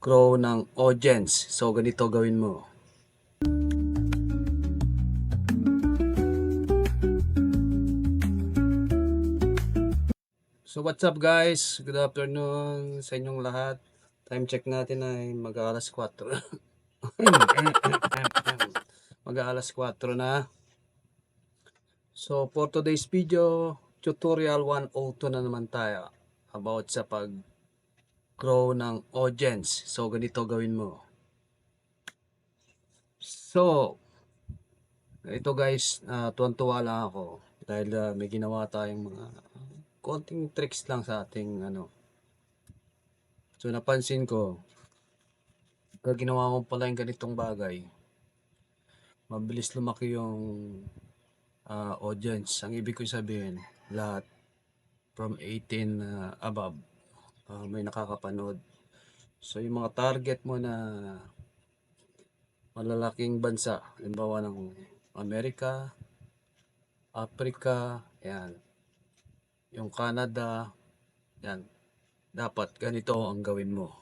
grow ng audience. So ganito gawin mo. So what's up guys? Good afternoon sa inyong lahat. Time check natin ay mag-aalas 4. Mag-aalas 4 na. So for today's video, tutorial 102 na naman tayo about sa pag-grow ng audience. So ganito gawin mo. So ito guys, tuwan-tuwa lang ako dahil may ginawa tayong mga konting tricks lang sa ating So napansin ko, pag ginawa mo pala yung ganitong bagay, mabilis lumaki yung audience. Ang ibig ko sabihin, lahat from 18 above may nakakapanood. So yung mga target mo na malalaking bansa, halimbawa ng Amerika, Africa, yan, yung Canada, yan, dapat ganito ang gawin mo.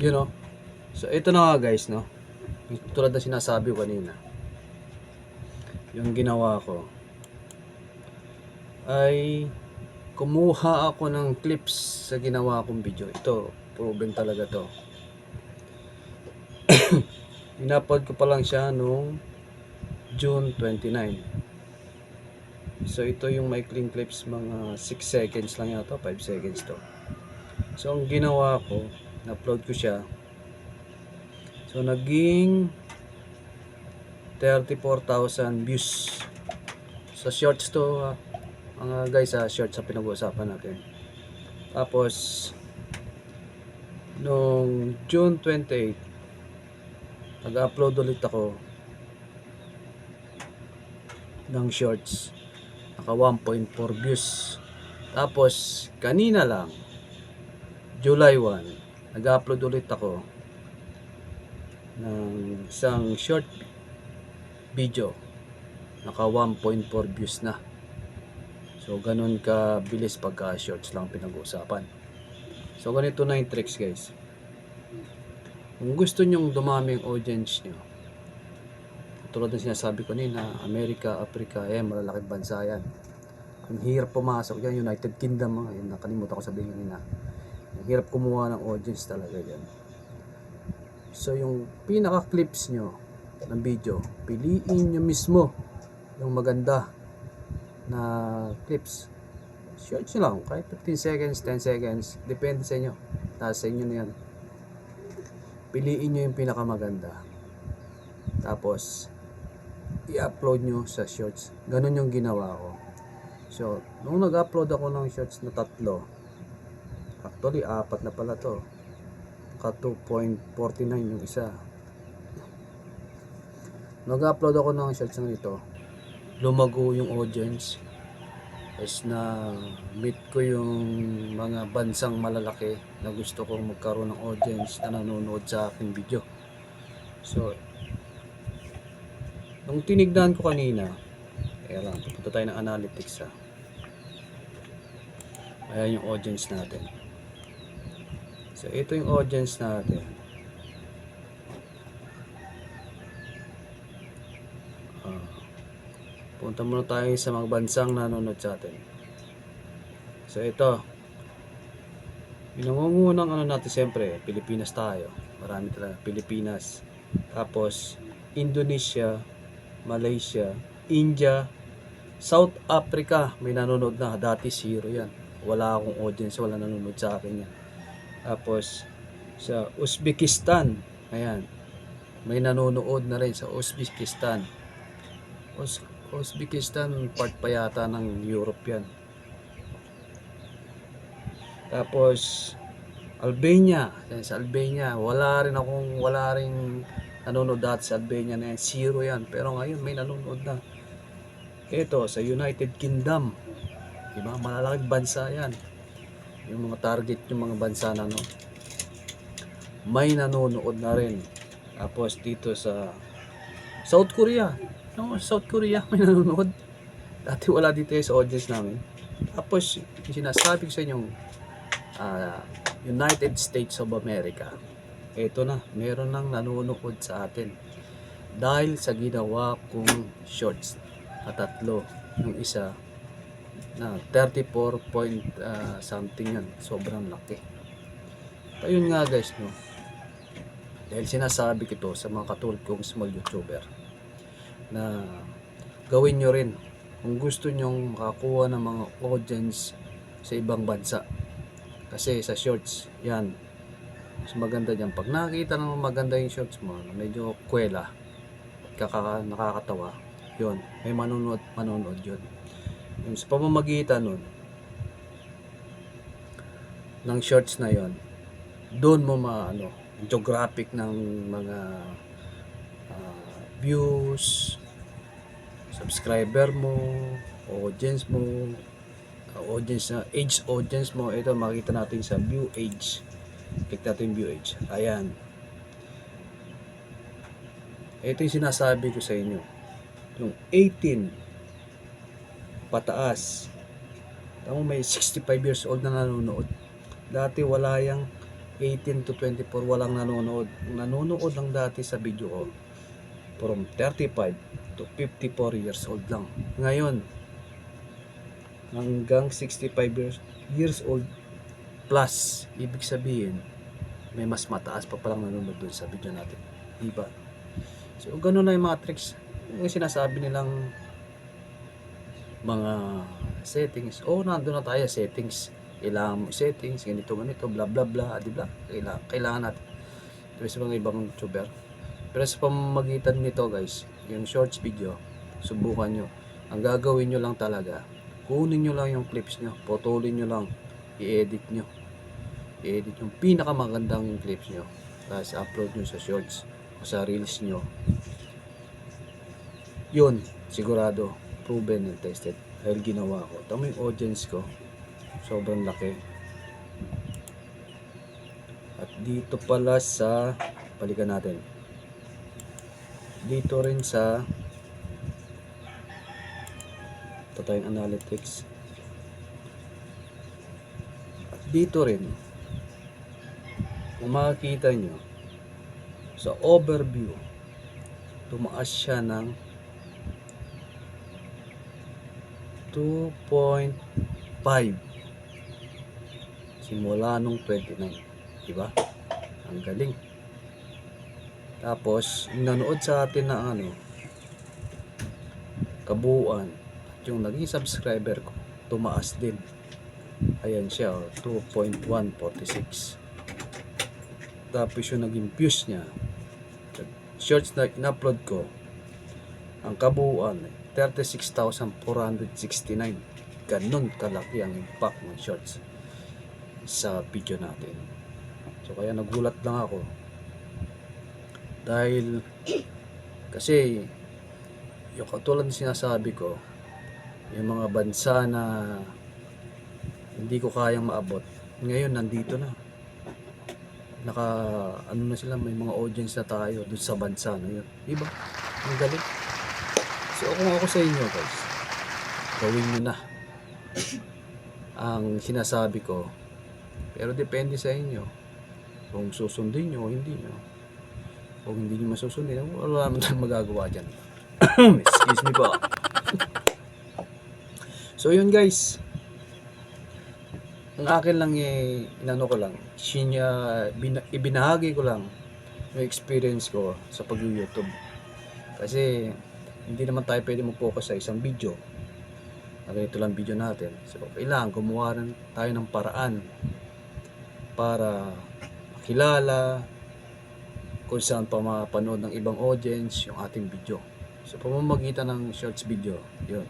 You know? So ito na nga guys, no? Tulad na sinasabi ko kanina, yung ginawa ko ay kumuha ako ng clips sa ginawa kong video. Ito, proven talaga to. Inupload ko pa lang siya noong June 29. So ito yung maikling clips, mga 6 seconds lang yata, 5 seconds to. So ang ginawa ko, na-upload ko siya. So naging 34,000 views. Sa shorts to mga guys, shorts sa pinag-uusapan natin. Tapos nung June 28, nag-upload ulit ako ng shorts, naka 1.4 views. Tapos kanina lang, July 1, nag-upload ulit ako ng isang short video, naka 1.4 views na. So ganun ka bilis pagka shorts lang pinag-uusapan. So ganito na yung tricks guys. Kung gusto nyong dumami ang audience nyo, tulad ng sinasabi ko nila, Amerika, Africa, malalaking bansa yan. Ang hirap pumasok yan, United Kingdom, yun, nakalimutan ko sabihin nila. Ang hirap kumuha ng audience talaga yan. So yung pinaka-clips nyo ng video, piliin nyo mismo yung maganda na clips. Short nyo lang, kahit 15 seconds, 10 seconds, depende sa inyo. Nasa inyo na yan. Piliin nyo yung pinakamaganda. Tapos i-upload nyo sa shorts. Ganun yung ginawa ko. So, nung nag-upload ako ng shorts na 3, actually 4 na pala to. Ka 2.49 yung isa. Nag-upload ako ng shorts na ito, lumago yung audience. As na meet ko yung mga bansang malalaki na gusto kong magkaroon ng audience na nanonood sa aking video. So nung tinignan ko kanina, lang, pupunta tayo ng analytics ayan yung audience natin. So ito yung audience natin. Punta muna tayo sa mga bansang nanonood sa atin. So ito, pinangungunang natin siyempre, Pilipinas tayo. Marami talaga, Pilipinas. Tapos Indonesia, Malaysia, India, South Africa, may nanonood na. Dati 0 yan. Wala akong audience, wala nanonood sa akin yan. Tapos sa Uzbekistan, ayan, may nanonood na rin sa Uzbekistan. Uzbekistan, part pa yata ng Europe yan. Tapos Albania, sa Albania, wala rin nanonood dati sa Albania na yan, 0 yan. Pero ngayon may nanonood na. Ito sa United Kingdom, diba? Malalaking bansa yan. Yung mga target, yung mga bansa na may nanonood na rin. Tapos dito sa South Korea, South Korea may nanonood. Dati wala dito sa audience namin. Tapos sinasabi ko sa inyo, United States of America. Ito na, meron nang nanonood sa atin dahil sa ginawa kong shorts at tatlo. Yung isa na 34 point something yan, sobrang laki. Ayun nga guys, no, dahil sinasabi ko ito sa mga katulad kong small YouTuber na gawin nyo rin kung gusto nyong makakuha ng mga audience sa ibang bansa. Kasi sa shorts, yan, mas maganda dyan. Pag nakita ng maganda yung shorts mo, medyo kwela, nakakatawa, yun, may manonood yun. Yung sa pamamagitan nun, ng shorts na yon, doon mo geographic ng mga views, subscriber mo, audience mo, age audience mo. Ito makita natin sa view age. Click natin view age. Ayan. Ito yung sinasabi ko sa inyo. Yung 18 pataas. Tamo may 65 years old na nanonood. Dati wala yang 18 to 24, walang nanonood. Nanonood lang dati sa video ko from 35 to 54 years old lang. Ngayon, hanggang 65 years old plus. Ibig sabihin, may mas mataas pa palang nanonood doon sa video natin. Diba? So, ganun na yung mga tricks. Yung sinasabi nilang mga settings. Nandun na tayo settings. Kailangan mo settings, ganito, bla bla bla, di ba? Kailangan natin. Pero sa mga ibang YouTuber. Pero sa pamamagitan nito guys, yung shorts video, subukan nyo. Ang gagawin nyo lang talaga, kunin nyo lang yung clips nyo, potolin nyo lang, i-edit nyo. I-edit yung pinakamagandang clips nyo. Tapos upload nyo sa shorts o sa reels nyo. Yun, sigurado, proven and tested. Dahil ginawa ko. Tama yung audience ko. Sobrang laki. At dito pala sa balikan natin. Dito rin sa ito tayong analytics. At dito rin kung makikita nyo sa overview, tumaas siya ng 2.5 simula nung 29, diba? Ang galing. Tapos yung nanood sa atin na kabuuan, at yung naging subscriber ko, tumaas din. Ayan siya, 2.146. Tapos yung naging views niya, shorts na in-upload ko, ang kabuuan 36,469. Ganun kalaki ang impact ng shorts sa video natin. So kaya nagulat lang ako dahil kasi yung katulad ng sinasabi ko, yung mga bansa na hindi ko kayang maabot, ngayon nandito na, na sila, may mga audience na tayo dun sa bansa na yun, diba? Ang galing. So kung ako sa inyo guys, gawin nyo na ang sinasabi ko. Pero depende sa inyo kung susundin nyo o hindi nyo. Kung hindi nyo masusundin, wala naman tayong magagawa dyan. Excuse me po. So yun guys, ang akin lang ko lang, ibinahagi ko lang yung experience ko sa pag-YouTube. Kasi hindi naman tayo pwede mag-focus sa isang video. Ito lang video natin. So kailangan gumawa rin tayo ng paraan para makilala kung saan pa mapanood ng ibang audience yung ating video. So pamamagitan ng shorts video, yun,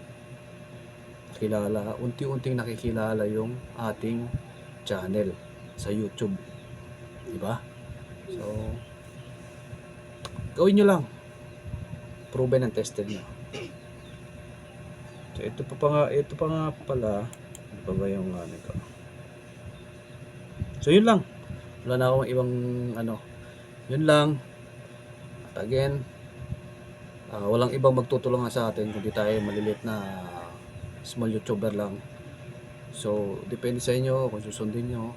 nakilala, unti-unting nakikilala yung ating channel sa YouTube, diba? So gawin nyo lang, proven and tested nyo. So ito pa nga pala, ano pa ba yung ko? So yun lang, wala na akong ibang yun lang. At again, walang ibang magtutulungan sa atin kundi tayo maliliit na small YouTuber lang. So depende sa inyo kung susundin nyo,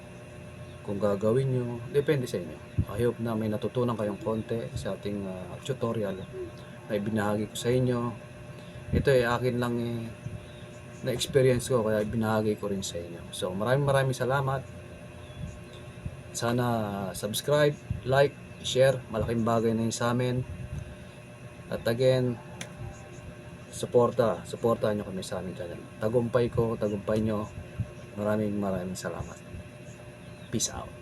kung gagawin nyo, depende sa inyo. I hope na may natutunan kayong konti sa ating tutorial na ibinahagi ko sa inyo. Ito akin lang na experience ko, kaya ibinahagi ko rin sa inyo. So maraming salamat. Sana subscribe, like, share, malaking bagay na yun sa amin. At again, supportahan nyo kami sa aming channel. Tagumpay ko, tagumpay nyo. Maraming salamat. Peace out.